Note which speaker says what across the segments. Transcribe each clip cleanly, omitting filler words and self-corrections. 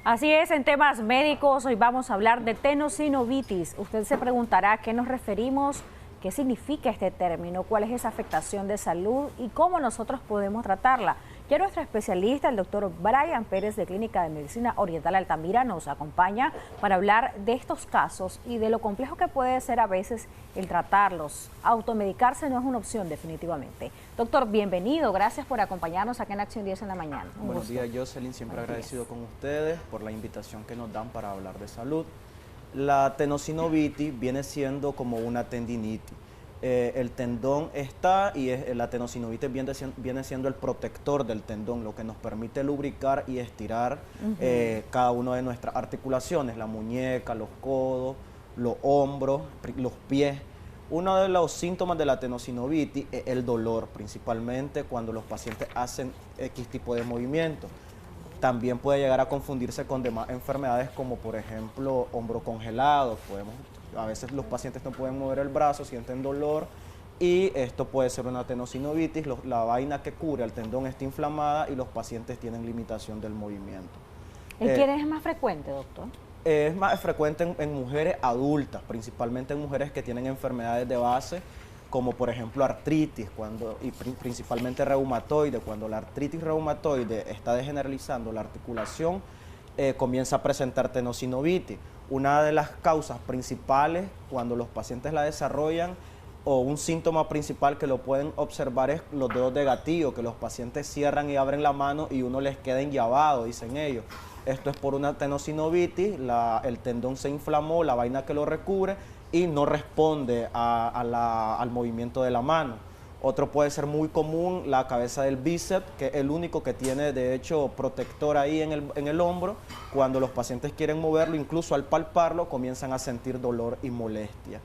Speaker 1: Así es, en temas médicos, hoy vamos a hablar de tenosinovitis. Usted se preguntará a qué nos referimos, qué significa este término, cuál es esa afectación de salud y cómo nosotros podemos tratarla. Ya nuestro especialista, el doctor Brian Pérez de Clínica de Medicina Oriental Altamira, nos acompaña para hablar de estos casos y de lo complejo que puede ser a veces el tratarlos. Automedicarse no es una opción definitivamente. Doctor, bienvenido, gracias por acompañarnos acá en Acción 10 en la mañana.
Speaker 2: Buenos días, Jocelyn, siempre agradecido con ustedes por la invitación que nos dan para hablar de salud. La tenosinovitis viene siendo como una tendinitis. El tendón está y la tenosinovitis viene siendo el protector del tendón, lo que nos permite lubricar y estirar cada una de nuestras articulaciones, la muñeca, los codos, los hombros, los pies. Uno de los síntomas de la tenosinovitis es el dolor, principalmente cuando los pacientes hacen X tipo de movimiento. También puede llegar a confundirse con demás enfermedades como por ejemplo hombro congelado. A veces los pacientes no pueden mover el brazo, sienten dolor y esto puede ser una tenosinovitis. La vaina que cubre el tendón está inflamada y los pacientes tienen limitación del movimiento.
Speaker 1: ¿En quién es más frecuente, doctor?
Speaker 2: Es más frecuente en mujeres adultas, principalmente en mujeres que tienen enfermedades de base, como por ejemplo artritis y principalmente reumatoide. Cuando la artritis reumatoide está degeneralizando la articulación, comienza a presentar tenosinovitis. Una de las causas principales cuando los pacientes la desarrollan, o un síntoma principal que lo pueden observar, es los dedos de gatillo, que los pacientes cierran y abren la mano y uno les queda enllavado, dicen ellos. Esto es por una tenosinovitis, el tendón se inflamó, la vaina que lo recubre y no responde al movimiento de la mano. Otro puede ser muy común, la cabeza del bíceps, que es el único que tiene de hecho protector ahí en el hombro. Cuando los pacientes quieren moverlo, incluso al palparlo, comienzan a sentir dolor y molestia.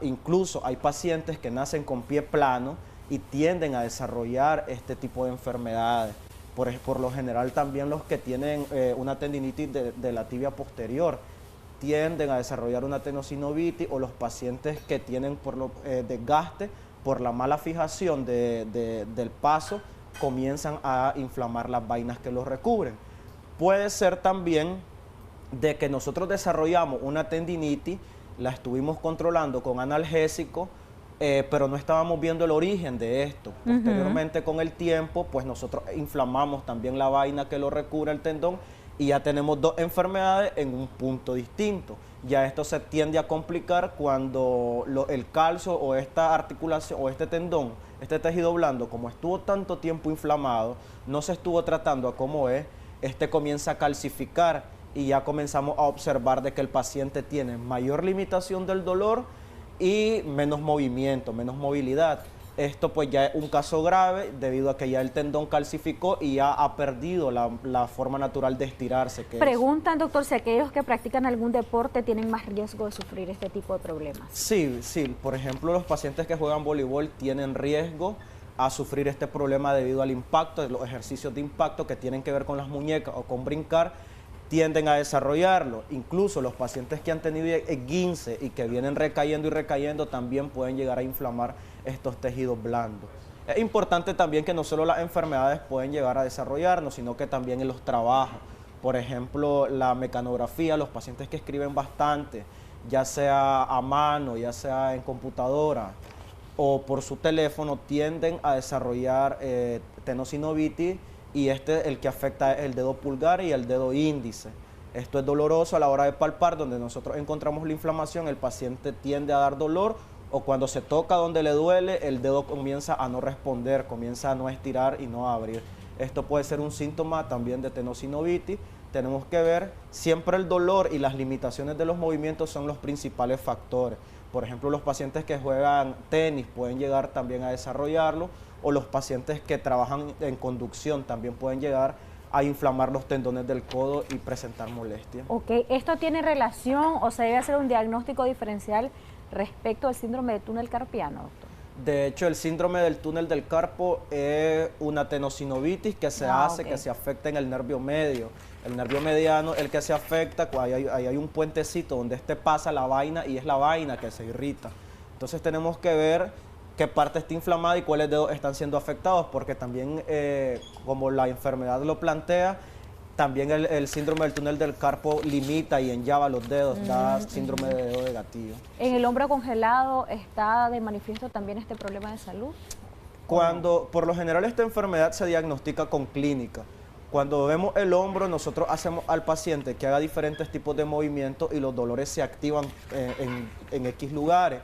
Speaker 2: Incluso hay pacientes que nacen con pie plano y tienden a desarrollar este tipo de enfermedades. Por lo general también los que tienen una tendinitis de la tibia posterior tienden a desarrollar una tenosinovitis, o los pacientes que tienen desgaste por la mala fijación del paso comienzan a inflamar las vainas que los recubren. Puede ser también de que nosotros desarrollamos una tendinitis, la estuvimos controlando con analgésico, pero no estábamos viendo el origen de esto. Posteriormente, con el tiempo, pues nosotros inflamamos también la vaina que lo recubre el tendón y ya tenemos dos enfermedades en un punto distinto. Ya esto se tiende a complicar cuando el calcio o esta articulación o este tendón, este tejido blando, como estuvo tanto tiempo inflamado, no se estuvo tratando a cómo es, comienza a calcificar y ya comenzamos a observar de que el paciente tiene mayor limitación del dolor y menos movimiento, menos movilidad. Esto pues ya es un caso grave debido a que ya el tendón calcificó y ya ha perdido la forma natural de estirarse.
Speaker 1: Preguntan, doctor, si aquellos que practican algún deporte tienen más riesgo de sufrir este tipo de problemas.
Speaker 2: Sí. Por ejemplo, los pacientes que juegan voleibol tienen riesgo a sufrir este problema debido al impacto, los ejercicios de impacto que tienen que ver con las muñecas o con brincar, tienden a desarrollarlo. Incluso los pacientes que han tenido esguince y que vienen recayendo y recayendo también pueden llegar a inflamar estos tejidos blandos. Es importante también que no solo las enfermedades pueden llegar a desarrollarnos, sino que también en los trabajos. Por ejemplo, la mecanografía, los pacientes que escriben bastante, ya sea a mano, ya sea en computadora o por su teléfono, tienden a desarrollar tenosinovitis, y el que afecta es el dedo pulgar y el dedo índice. Esto es doloroso a la hora de palpar, donde nosotros encontramos la inflamación, el paciente tiende a dar dolor, o cuando se toca donde le duele, el dedo comienza a no responder, comienza a no estirar y no a abrir. Esto puede ser un síntoma también de tenosinovitis. Tenemos que ver, siempre el dolor y las limitaciones de los movimientos son los principales factores. Por ejemplo, los pacientes que juegan tenis pueden llegar también a desarrollarlo, o los pacientes que trabajan en conducción también pueden llegar a inflamar los tendones del codo y presentar molestias.
Speaker 1: Ok, ¿esto tiene relación o se debe hacer un diagnóstico diferencial respecto al síndrome de túnel carpiano, doctor?
Speaker 2: De hecho, el síndrome del túnel del carpo es una tenosinovitis que se hace, que se afecta en el nervio medio. El nervio mediano, el que se afecta, ahí hay un puentecito donde pasa la vaina y es la vaina que se irrita. Entonces tenemos que ver qué parte está inflamada y cuáles dedos están siendo afectados, porque también, como la enfermedad lo plantea, También el síndrome del túnel del carpo limita y enllava los dedos, da síndrome de dedo de gatillo.
Speaker 1: ¿En el hombro congelado está de manifiesto también este problema de salud?
Speaker 2: Cuando, por lo general, esta enfermedad se diagnostica con clínica. Cuando vemos el hombro, nosotros hacemos al paciente que haga diferentes tipos de movimientos y los dolores se activan en X lugares.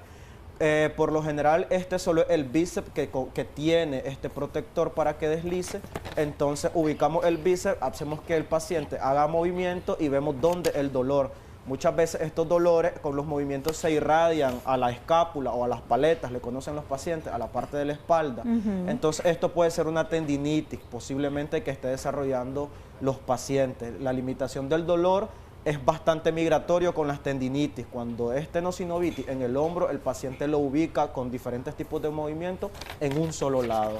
Speaker 2: Por lo general, solo es el bíceps que tiene este protector para que deslice. Entonces, ubicamos el bíceps, hacemos que el paciente haga movimiento y vemos dónde el dolor. Muchas veces estos dolores con los movimientos se irradian a la escápula o a las paletas, le conocen los pacientes, a la parte de la espalda. Entonces esto puede ser una tendinitis, posiblemente que esté desarrollando los pacientes. La limitación del dolor es bastante migratorio con las tendinitis. Cuando es tenosinovitis en el hombro, el paciente lo ubica con diferentes tipos de movimientos en un solo lado.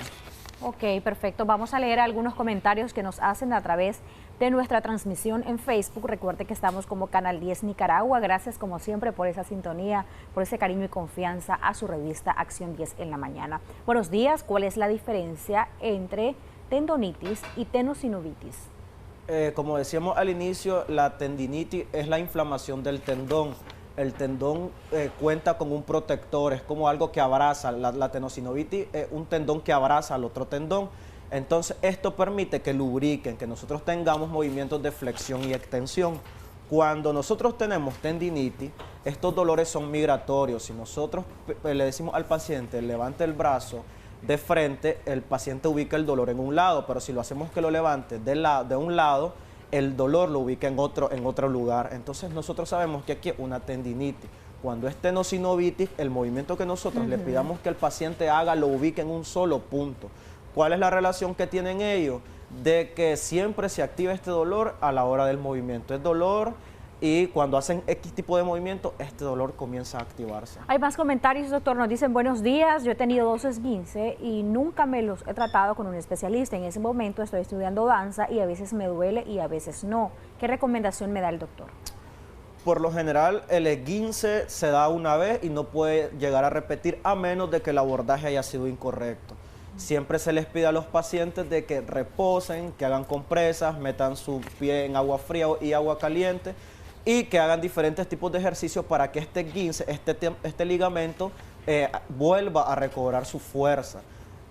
Speaker 1: Ok, perfecto. Vamos a leer algunos comentarios que nos hacen a través de nuestra transmisión en Facebook. Recuerde que estamos como Canal 10 Nicaragua. Gracias como siempre por esa sintonía, por ese cariño y confianza a su revista Acción 10 en la mañana. Buenos días. ¿Cuál es la diferencia entre tendonitis y tenosinovitis?
Speaker 2: Como decíamos al inicio, la tendinitis es la inflamación del tendón. El tendón cuenta con un protector, es como algo que abraza. La tenosinovitis es un tendón que abraza al otro tendón. Entonces, esto permite que lubriquen, que nosotros tengamos movimientos de flexión y extensión. Cuando nosotros tenemos tendinitis, estos dolores son migratorios. Si nosotros le decimos al paciente, levante el brazo de frente, el paciente ubica el dolor en un lado, pero si lo hacemos que lo levante de un lado, el dolor lo ubica en otro lugar. Entonces nosotros sabemos que aquí es una tendinitis. Cuando es tenosinovitis, el movimiento que nosotros le pidamos que el paciente haga lo ubique en un solo punto. ¿Cuál es la relación que tienen ellos? De que siempre se activa este dolor a la hora del movimiento. Es dolor y cuando hacen X tipo de movimiento, este dolor comienza a activarse.
Speaker 1: Hay más comentarios, doctor. Nos dicen, buenos días, yo he tenido 2 esguinces y nunca me los he tratado con un especialista. En ese momento estoy estudiando danza y a veces me duele y a veces no. ¿Qué recomendación me da el doctor?
Speaker 2: Por lo general, el esguince se da una vez y no puede llegar a repetir a menos de que el abordaje haya sido incorrecto. Siempre se les pide a los pacientes de que reposen, que hagan compresas, metan su pie en agua fría y agua caliente y que hagan diferentes tipos de ejercicios para que este esguince, este ligamento, vuelva a recobrar su fuerza.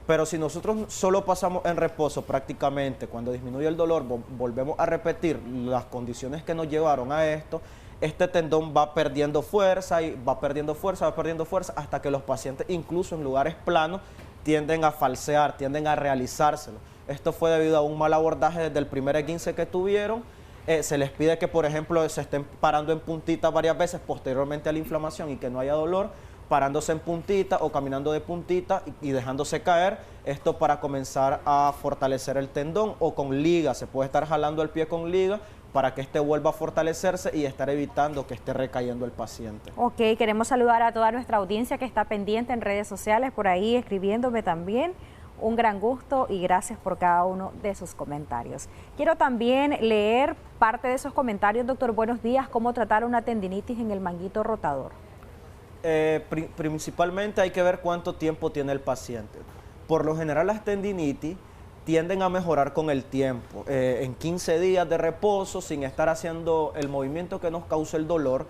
Speaker 2: Pero si nosotros solo pasamos en reposo prácticamente, cuando disminuye el dolor, volvemos a repetir las condiciones que nos llevaron a esto, este tendón va perdiendo fuerza y va perdiendo fuerza hasta que los pacientes, incluso en lugares planos, tienden a falsear, tienden a realizárselo. Esto fue debido a un mal abordaje desde el primer esguince que tuvieron. Se les pide que, por ejemplo, se estén parando en puntita varias veces posteriormente a la inflamación y que no haya dolor, parándose en puntita o caminando de puntita y dejándose caer. Esto para comenzar a fortalecer el tendón, o con liga. Se puede estar jalando el pie con liga para que este vuelva a fortalecerse y estar evitando que esté recayendo el paciente.
Speaker 1: Ok, queremos saludar a toda nuestra audiencia que está pendiente en redes sociales, por ahí escribiéndome también. Un gran gusto y gracias por cada uno de sus comentarios. Quiero también leer parte de esos comentarios, doctor. Buenos días. ¿Cómo tratar una tendinitis en el manguito rotador?
Speaker 2: Principalmente hay que ver cuánto tiempo tiene el paciente. Por lo general, las tendinitis tienden a mejorar con el tiempo. En 15 días de reposo, sin estar haciendo el movimiento que nos causa el dolor,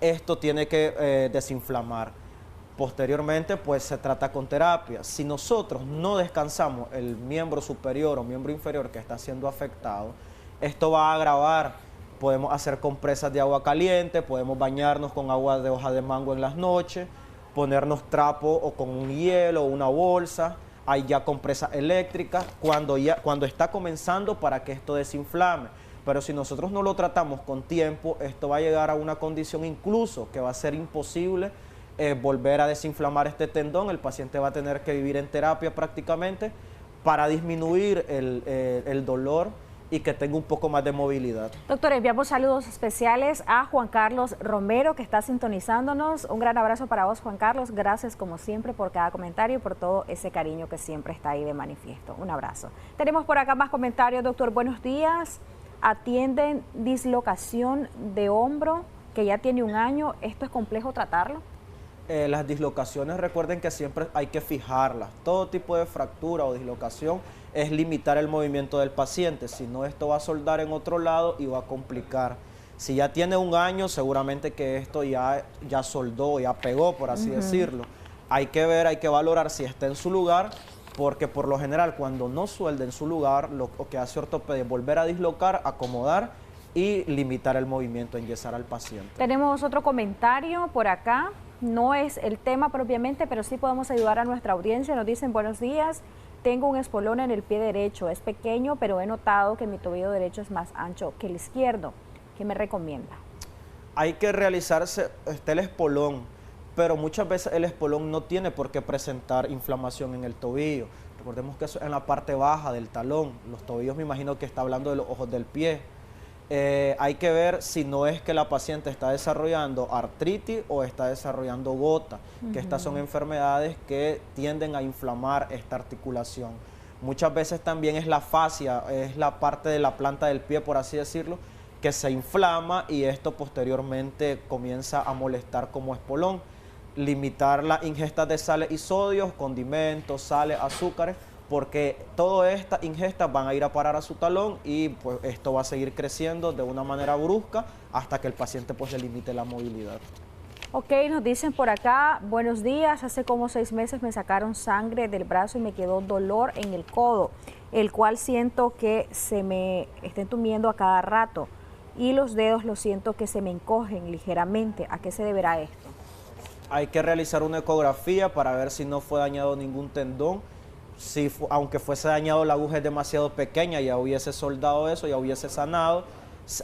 Speaker 2: esto tiene que desinflamar. Posteriormente, pues se trata con terapia. Si nosotros no descansamos el miembro superior o miembro inferior que está siendo afectado, esto va a agravar. Podemos hacer compresas de agua caliente, podemos bañarnos con agua de hoja de mango en las noches, ponernos trapo o con un hielo o una bolsa. Hay ya compresas eléctricas cuando está comenzando para que esto desinflame. Pero si nosotros no lo tratamos con tiempo, esto va a llegar a una condición incluso que va a ser imposible volver a desinflamar este tendón. El paciente va a tener que vivir en terapia prácticamente para disminuir el dolor y que tenga un poco más de movilidad.
Speaker 1: Doctor, enviamos saludos especiales a Juan Carlos Romero, que está sintonizándonos. Un gran abrazo para vos, Juan Carlos. Gracias, como siempre, por cada comentario y por todo ese cariño que siempre está ahí de manifiesto. Un abrazo. Tenemos por acá más comentarios, doctor. Buenos días. Atienden dislocación de hombro, que ya tiene 1 año. ¿Esto es complejo tratarlo?
Speaker 2: Las dislocaciones, recuerden que siempre hay que fijarlas. Todo tipo de fractura o dislocación es limitar el movimiento del paciente, si no esto va a soldar en otro lado y va a complicar. Si ya tiene un año, seguramente que esto ya soldó, ya pegó, por así decirlo. Hay que ver, hay que valorar si está en su lugar, porque por lo general cuando no suelda en su lugar, lo que hace ortopedia es volver a dislocar, acomodar y limitar el movimiento, enyesar al paciente.
Speaker 1: Tenemos otro comentario por acá, no es el tema propiamente, pero sí podemos ayudar a nuestra audiencia. Nos dicen: buenos días, tengo un espolón en el pie derecho, es pequeño, pero he notado que mi tobillo derecho es más ancho que el izquierdo. ¿Qué me recomienda?
Speaker 2: Hay que realizarse el espolón, pero muchas veces el espolón no tiene por qué presentar inflamación en el tobillo. Recordemos que eso es en la parte baja del talón. Los tobillos, me imagino que está hablando de los ojos del pie. Hay que ver si no es que la paciente está desarrollando artritis o está desarrollando gota, que estas son enfermedades que tienden a inflamar esta articulación. Muchas veces también es la fascia, es la parte de la planta del pie, por así decirlo, que se inflama y esto posteriormente comienza a molestar como espolón. Limitar la ingesta de sales y sodios, condimentos, sales, azúcares, porque todas estas ingestas van a ir a parar a su talón y pues esto va a seguir creciendo de una manera brusca hasta que el paciente pues le limite la movilidad.
Speaker 1: Ok, nos dicen por acá: buenos días, hace como 6 meses me sacaron sangre del brazo y me quedó dolor en el codo, el cual siento que se me está entumiendo a cada rato y los dedos lo siento que se me encogen ligeramente. ¿A qué se deberá esto?
Speaker 2: Hay que realizar una ecografía para ver si no fue dañado ningún tendón. Aunque fuese dañado, la aguja es demasiado pequeña, ya hubiese soldado eso, ya hubiese sanado.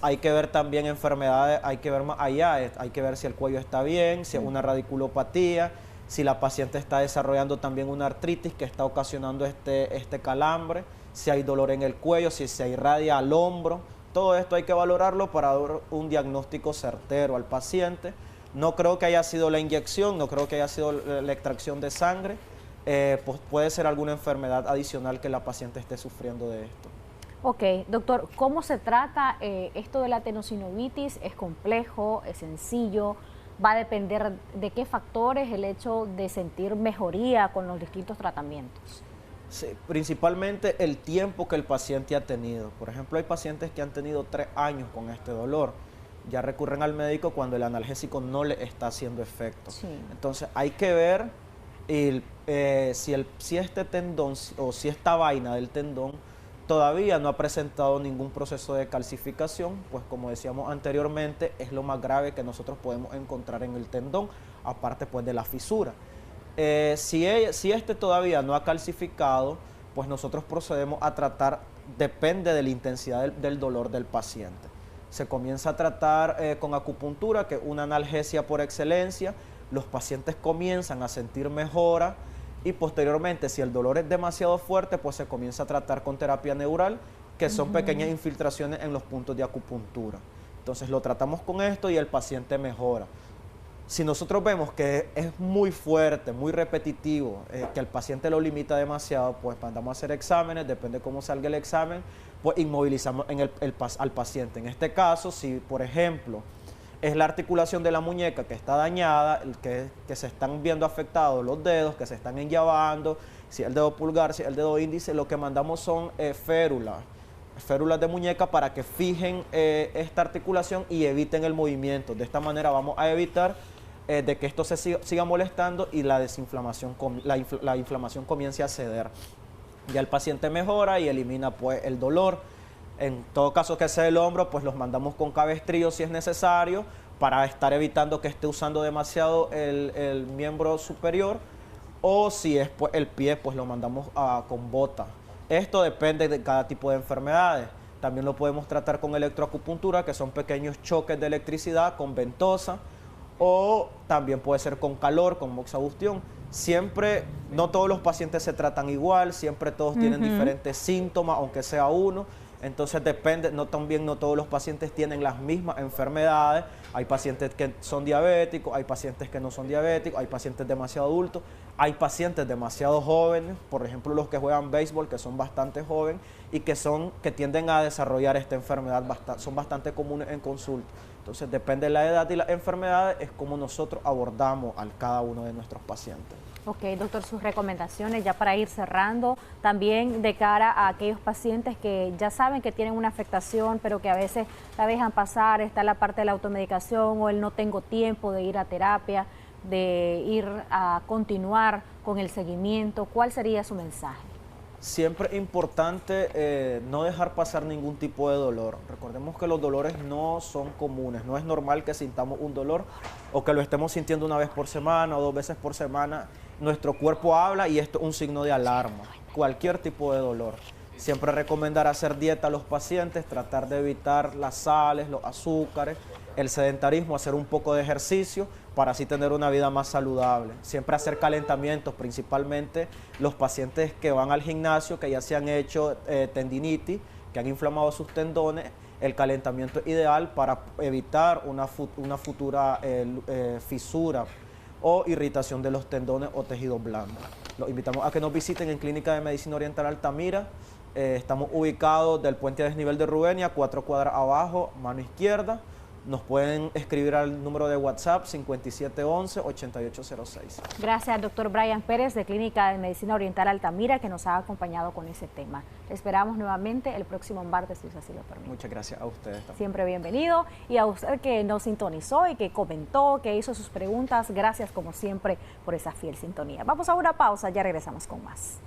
Speaker 2: Hay que ver también enfermedades, hay que ver más allá, hay que ver si el cuello está bien, si es una radiculopatía, si la paciente está desarrollando también una artritis que está ocasionando este calambre, si hay dolor en el cuello, si se irradia al hombro. Todo esto hay que valorarlo para dar un diagnóstico certero al paciente. No creo que haya sido la inyección, no creo que haya sido la extracción de sangre. Pues puede ser alguna enfermedad adicional que la paciente esté sufriendo de esto.
Speaker 1: Ok, doctor, ¿cómo se trata esto de la tenosinovitis? ¿Es complejo? ¿Es sencillo? ¿Va a depender de qué factores el hecho de sentir mejoría con los distintos tratamientos?
Speaker 2: Sí, principalmente el tiempo que el paciente ha tenido. Por ejemplo, hay pacientes que han tenido 3 años con este dolor. Ya recurren al médico cuando el analgésico no le está haciendo efecto. Sí. Entonces hay que ver si este tendón o si esta vaina del tendón todavía no ha presentado ningún proceso de calcificación, pues como decíamos anteriormente, es lo más grave que nosotros podemos encontrar en el tendón, aparte pues de la fisura. Si este todavía no ha calcificado, pues nosotros procedemos a tratar, depende de la intensidad del dolor del paciente. Se comienza a tratar con acupuntura, que es una analgesia por excelencia. Los pacientes comienzan a sentir mejora y posteriormente, si el dolor es demasiado fuerte, pues se comienza a tratar con terapia neural, que son pequeñas infiltraciones en los puntos de acupuntura. Entonces lo tratamos con esto y el paciente mejora. Si nosotros vemos que es muy fuerte, muy repetitivo, que el paciente lo limita demasiado, pues mandamos a hacer exámenes, depende cómo salga el examen, pues inmovilizamos al paciente. En este caso, si por ejemplo es la articulación de la muñeca que está dañada, que se están viendo afectados los dedos, que se están enyabando, si el dedo pulgar, si el dedo índice, lo que mandamos son férulas de muñeca para que fijen esta articulación y eviten el movimiento. De esta manera vamos a evitar de que esto se siga molestando y la inflamación comience a ceder. Ya el paciente mejora y elimina pues el dolor. En todo caso que sea el hombro, pues los mandamos con cabestrillo si es necesario para estar evitando que esté usando demasiado el miembro superior, o si es pues, el pie, pues lo mandamos con bota. Esto depende de cada tipo de enfermedades. También lo podemos tratar con electroacupuntura, que son pequeños choques de electricidad con ventosa, o también puede ser con calor, con moxabustión. Siempre, no todos los pacientes se tratan igual, siempre todos tienen diferentes síntomas, aunque sea uno. Entonces depende, no todos los pacientes tienen las mismas enfermedades. Hay pacientes que son diabéticos, hay pacientes que no son diabéticos, hay pacientes demasiado adultos. Hay pacientes demasiado jóvenes, por ejemplo los que juegan béisbol, que son bastante jóvenes y que tienden a desarrollar esta enfermedad, son bastante comunes en consulta. Entonces depende de la edad y las enfermedades, es como nosotros abordamos a cada uno de nuestros pacientes.
Speaker 1: Ok, doctor, sus recomendaciones ya para ir cerrando, también de cara a aquellos pacientes que ya saben que tienen una afectación, pero que a veces la dejan pasar, está la parte de la automedicación o el no tengo tiempo de ir a terapia, de ir a continuar con el seguimiento. ¿Cuál sería su mensaje?
Speaker 2: Siempre es importante no dejar pasar ningún tipo de dolor. Recordemos que los dolores no son comunes. No es normal que sintamos un dolor o que lo estemos sintiendo una vez por semana o 2 veces por semana. Nuestro cuerpo habla y esto es un signo de alarma. Cualquier tipo de dolor. Siempre recomendar hacer dieta a los pacientes, tratar de evitar las sales, los azúcares, el sedentarismo, hacer un poco de ejercicio para así tener una vida más saludable. Siempre hacer calentamientos, principalmente los pacientes que van al gimnasio, que ya se han hecho tendinitis, que han inflamado sus tendones. El calentamiento es ideal para evitar una futura fisura o irritación de los tendones o tejidos blandos. Los invitamos a que nos visiten en Clínica de Medicina Oriental Altamira. Estamos ubicados del puente a desnivel de Rubenia, 4 cuadras abajo, mano izquierda. Nos pueden escribir al número de WhatsApp 5711-8806.
Speaker 1: Gracias, doctor Brian Pérez, de Clínica de Medicina Oriental Altamira, que nos ha acompañado con ese tema. Le esperamos nuevamente el próximo martes, si así lo permite.
Speaker 2: Muchas gracias a ustedes también.
Speaker 1: Siempre bienvenido. Y a usted que nos sintonizó y que comentó, que hizo sus preguntas, gracias como siempre por esa fiel sintonía. Vamos a una pausa, ya regresamos con más.